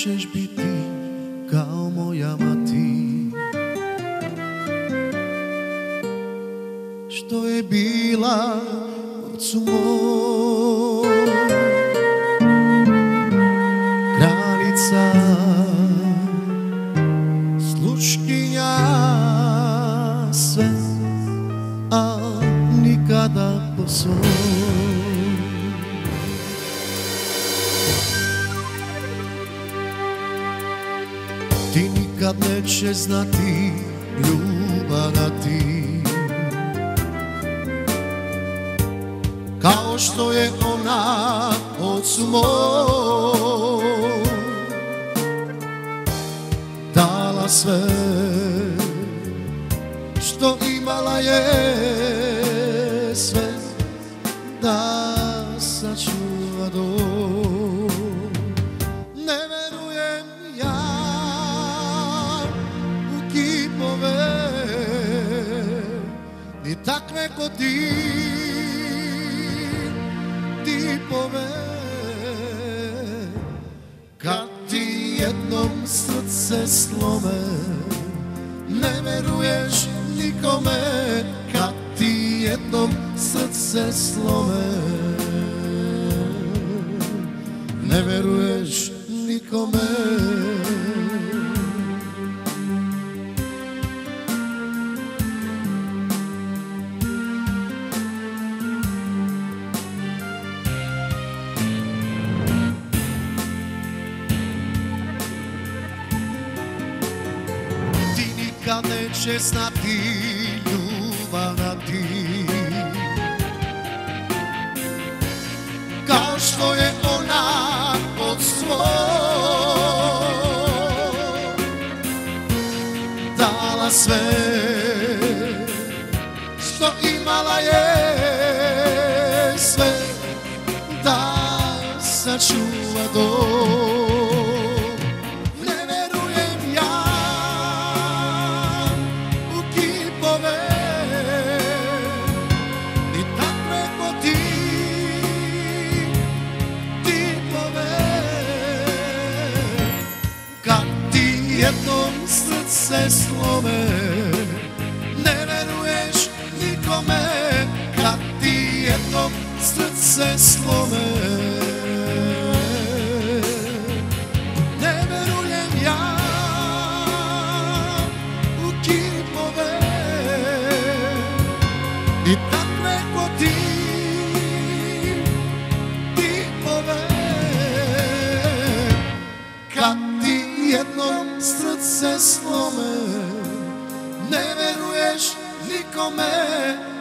nećeš biti kao moja mati, što je bila ocu moj, kraljica, sluškinja sve, a nikada po svom. Ti nikad neće znati ljubav da ti, kao što je ona ocu moj dala sve što imala je, sve da sačuva dom. Ne verujem ja u kipove, ni takve ko ti tipove, kad ti jednom srce slome. Ne veruješ nikome, kad ti jednom srce slome. Ne veruješ nikome. Nikad neće znati ljubav da ti, kao što je ona od svoj dala sve što imala je, sve da sačuva dom. Jednom srce slome, ne veruješ nikome, kad ti jednom srce slome. Ne verujem ja u kipove, i takve ko ti tipove, kad ti jednom srce slome. Ne veruješ nikome,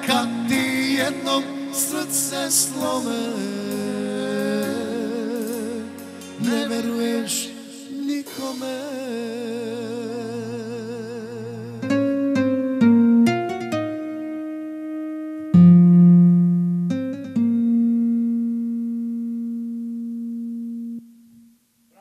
kad ti jednom srce slome. Ne veruješ nikome.